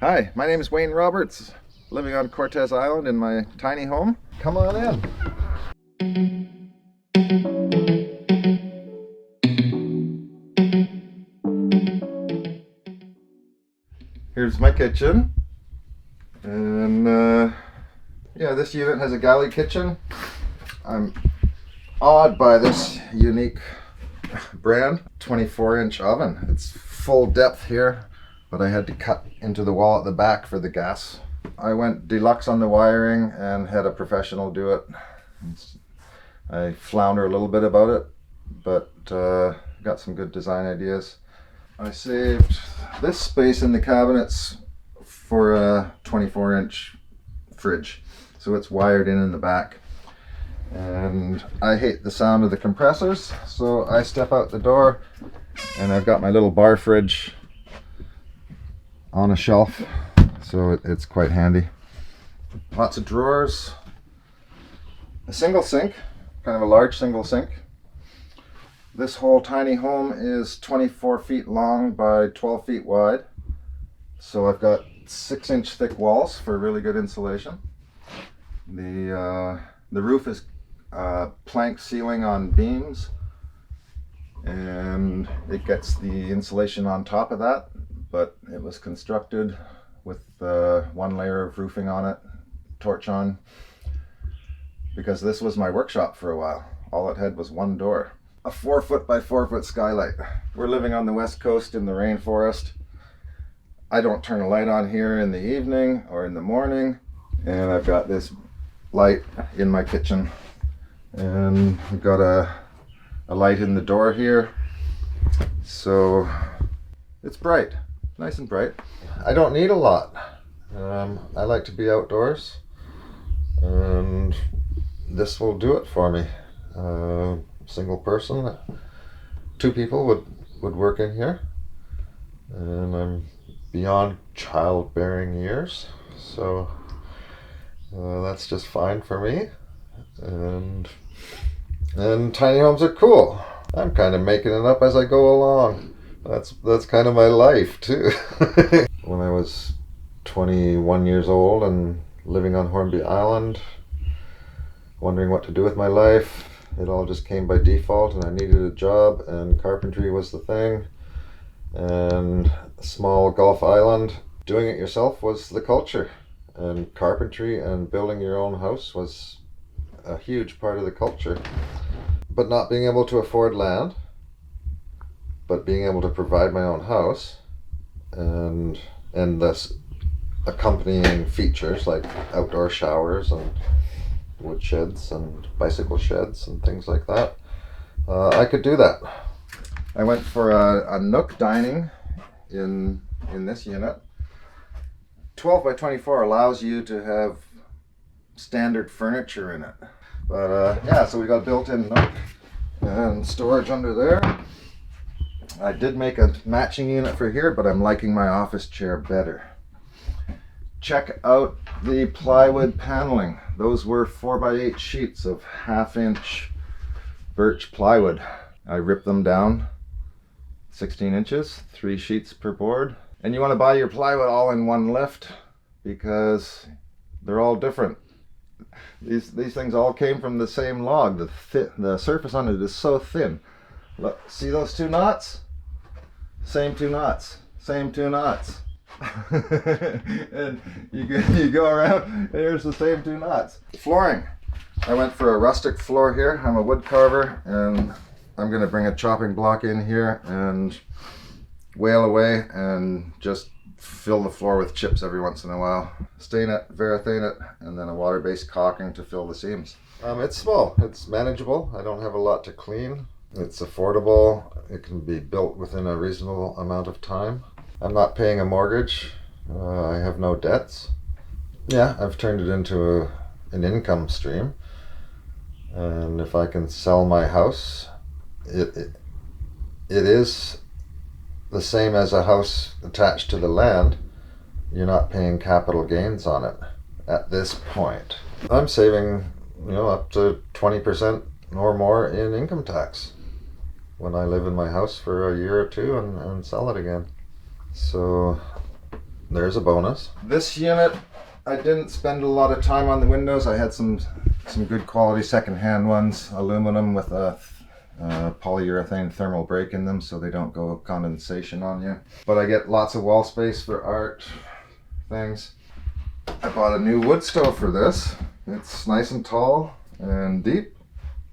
Hi, my name is Wayne Roberts, living on Cortes Island in my tiny home. Come on in. Here's my kitchen, and yeah, this unit has a Galley kitchen. I'm awed by this unique brand 24-inch oven. It's full depth here, but I had to cut into the wall at the back for the gas. I went deluxe on the wiring and had a professional do it. I flounder a little bit about it, but got some good design ideas. I saved this space in the cabinets for a 24-inch fridge, so it's wired in the back. And I hate the sound of the compressors, so I step out the door and I've got my little bar fridge on a shelf, so it's quite handy. Lots of drawers, a single sink, kind of a large single sink. This whole tiny home is 24 feet long by 12 feet wide, so I've got 6-inch thick walls for really good insulation. The roof is plank ceiling on beams, and it gets the insulation on top of that, but it was constructed with one layer of roofing on it, torch on, because this was my workshop for a while. All it had was one door. A 4-foot by 4-foot skylight. We're living on the west coast in the rainforest. I don't turn a light on here in the evening or in the morning, and I've got this light in my kitchen, and I've got a light in the door here, so it's bright, nice and bright. I don't need a lot. I like to be outdoors, and this will do it for me. Single person, 2 people would work in here, and I'm beyond childbearing years, so that's just fine for me. And tiny homes are cool. I'm kind of making it up as I go along. That's kind of my life too. When I was 21 years old and living on Hornby Island, wondering what to do with my life, it all just came by default, and I needed a job, and carpentry was the thing. And a small Gulf island, doing it yourself was the culture, and carpentry and building your own house was a huge part of the culture. But not being able to afford land, but being able to provide my own house, and this accompanying features like outdoor showers and wood sheds and bicycle sheds and things like that, I could do that. I went for a nook dining in this unit. 12 by 24 allows you to have standard furniture in it, but yeah, so we got a built-in nook and storage under there. I did make a matching unit for here, but I'm liking my office chair better. Check out the plywood paneling. Those were 4x8 sheets of 1/2-inch birch plywood. I ripped them down 16 inches, 3 sheets per board. And you want to buy your plywood all in one lift, because they're all different. These things all came from the same log. The surface on it is so thin. Look, see those 2 knots? Same 2 knots. Same 2 knots. And you go around, and here's the same 2 knots. Flooring. I went for a rustic floor here. I'm a wood carver, and I'm going to bring a chopping block in here and whale away and just fill the floor with chips every once in a while. Stain it, varathane it, and then a water-based caulking to fill the seams. It's small. It's manageable. I don't have a lot to clean. It's affordable. It can be built within a reasonable amount of time. I'm not paying a mortgage. I have no debts. Yeah, I've turned it into an income stream. And if I can sell my house, it is the same as a house attached to the land. You're not paying capital gains on it at this point. I'm saving, up to 20% or more in income tax when I live in my house for a year or 2 and sell it again. So there's a bonus. This unit, I didn't spend a lot of time on the windows. I had some good quality second-hand ones, aluminum with a polyurethane thermal break in them so they don't go condensation on you. But I get lots of wall space for art things. I bought a new wood stove for this. It's nice and tall and deep.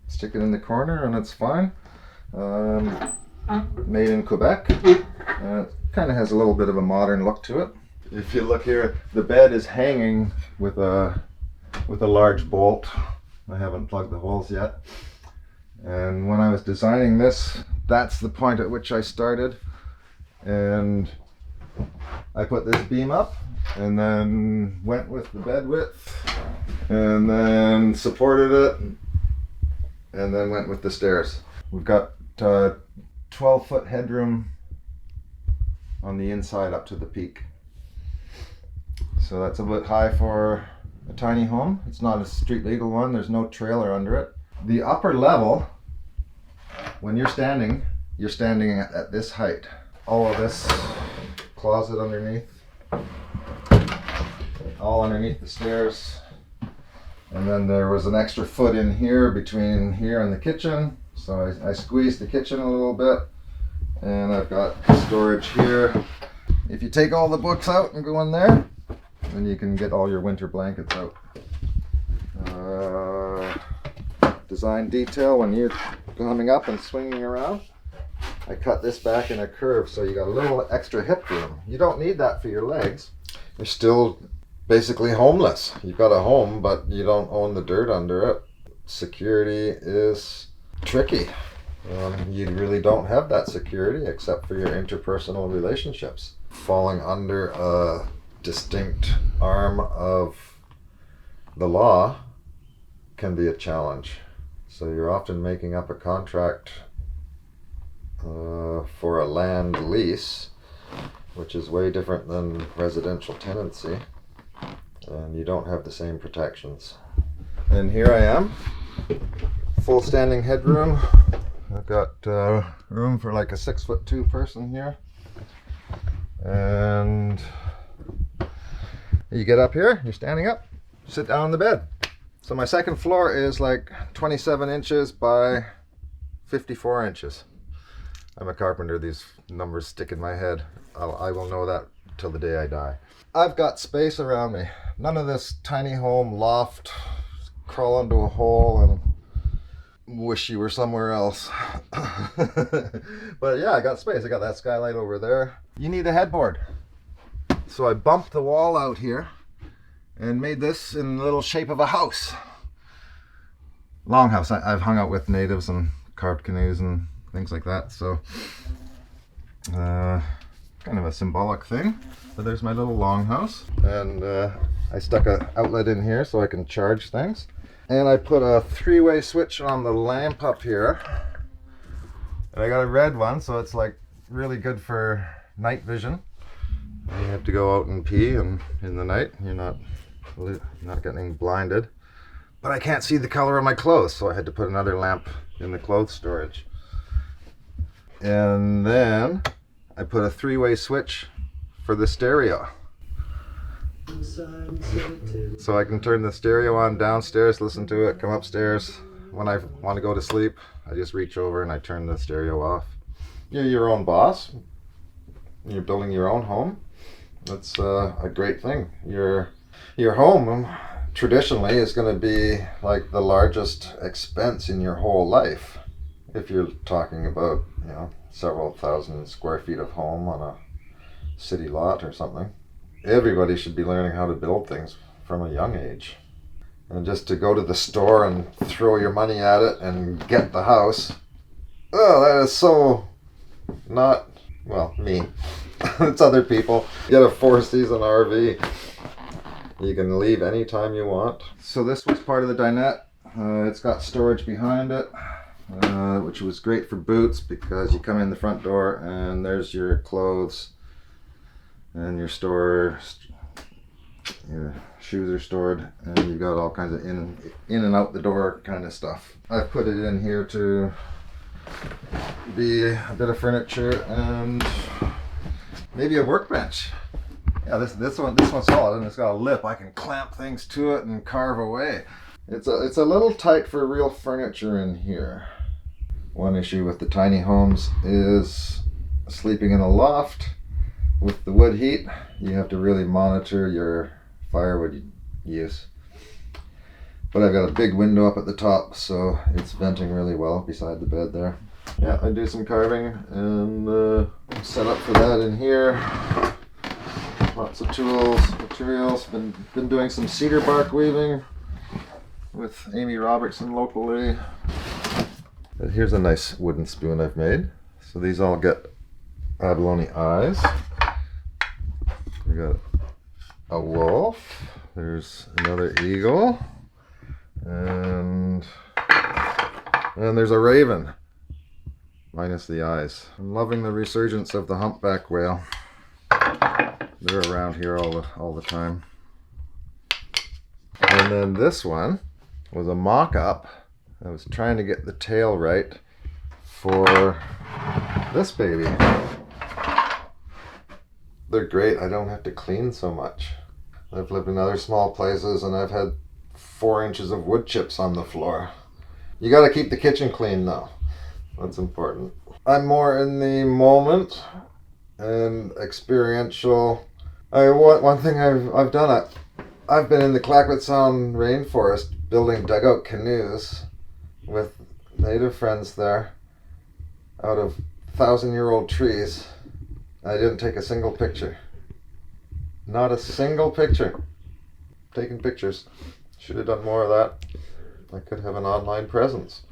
Stick it in the corner and it's fine. Made in Quebec. It kind of has a little bit of a modern look to it. If you look here, the bed is hanging with a large bolt. I haven't plugged the holes yet. And when I was designing this, that's the point at which I started. And I put this beam up and then went with the bed width and then supported it and then went with the stairs. We've got 12-foot headroom on the inside up to the peak. So that's a bit high for a tiny home. It's not a street legal one. There's no trailer under it. The upper level, when you're standing at this height. All of this closet underneath, all underneath the stairs. And then there was an extra foot in here between here and the kitchen. So I squeezed the kitchen a little bit. And I've got storage here. If you take all the books out and go in there, then you can get all your winter blankets out. Design detail when you're coming up and swinging around. I cut this back in a curve so you got a little extra hip room. You don't need that for your legs. You're still basically homeless. You've got a home, but you don't own the dirt under it. Security is tricky. You really don't have that security except for your interpersonal relationships. Falling under a distinct arm of the law can be a challenge. So you're often making up a contract for a land lease, which is way different than residential tenancy, and you don't have the same protections. And here I am, full standing headroom. I've got room for like a 6'2" person here. And you get up here, you're standing up, sit down on the bed. So my second floor is like 27 inches by 54 inches. I'm a carpenter, these numbers stick in my head. I will know that till the day I die. I've got space around me. None of this tiny home loft, crawl into a hole and wish you were somewhere else. But yeah, I got space. I got that skylight over there. You need a headboard. So I bumped the wall out here and made this in the little shape of a house. Longhouse. I've hung out with natives and carved canoes and things like that. So kind of a symbolic thing. But there's my little longhouse. And I stuck an outlet in here so I can charge things. And I put a 3-way switch on the lamp up here. And I got a red one, so it's like really good for night vision. You have to go out and pee and in the night you're not getting blinded. But I can't see the color of my clothes, so I had to put another lamp in the clothes storage. And then I put a 3-way switch for the stereo. So I can turn the stereo on downstairs, listen to it, come upstairs. When I want to go to sleep, I just reach over and I turn the stereo off. You're your own boss. You're building your own home. That's a great thing. Your home traditionally is going to be like the largest expense in your whole life. If you're talking about, several thousand square feet of home on a city lot or something. Everybody should be learning how to build things from a young age. And just to go to the store and throw your money at it and get the house, that is so not, me. It's other people. Get a 4-season RV. You can leave anytime you want. So this was part of the dinette. It's got storage behind it, which was great for boots because you come in the front door and there's your clothes and your shoes are stored, and you've got all kinds of in and out the door kind of stuff. I've put it in here to be a bit of furniture and maybe a workbench. Yeah, this one's solid, and it's got a lip. I can clamp things to it and carve away. It's a little tight for real furniture in here. One issue with the tiny homes is sleeping in a loft with the wood heat. You have to really monitor your firewood use. But I've got a big window up at the top, so it's venting really well beside the bed there. Yeah, I do some carving and set up for that in here. Lots of tools, materials. Been doing some cedar bark weaving with Amy Robertson locally. And here's a nice wooden spoon I've made. So these all get abalone eyes. We got a wolf. There's another eagle. And there's a raven. Minus the eyes. I'm loving the resurgence of the humpback whale. They're around here all the time. And then this one was a mock-up. I was trying to get the tail right for this baby. They're great. I don't have to clean so much. I've lived in other small places and I've had 4 inches of wood chips on the floor. You got to keep the kitchen clean though. That's important. I'm more in the moment and experiential. One thing I've done, I've been in the Clayoquot Sound rainforest building dugout canoes with native friends there out of 1,000-year-old trees. I didn't take a single picture. Not a single picture. Taking pictures. Should have done more of that. I could have an online presence.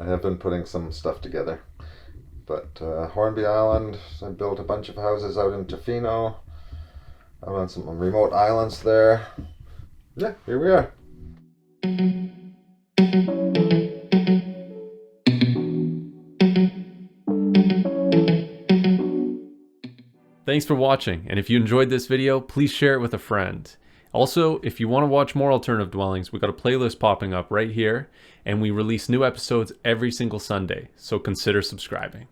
I have been putting some stuff together. But Hornby Island, I built a bunch of houses out in Tofino, out on some remote islands there. Yeah, here we are. Thanks for watching, and if you enjoyed this video, please share it with a friend. Also, if you want to watch more alternative dwellings, we got a playlist popping up right here, and we release new episodes every single Sunday, so consider subscribing.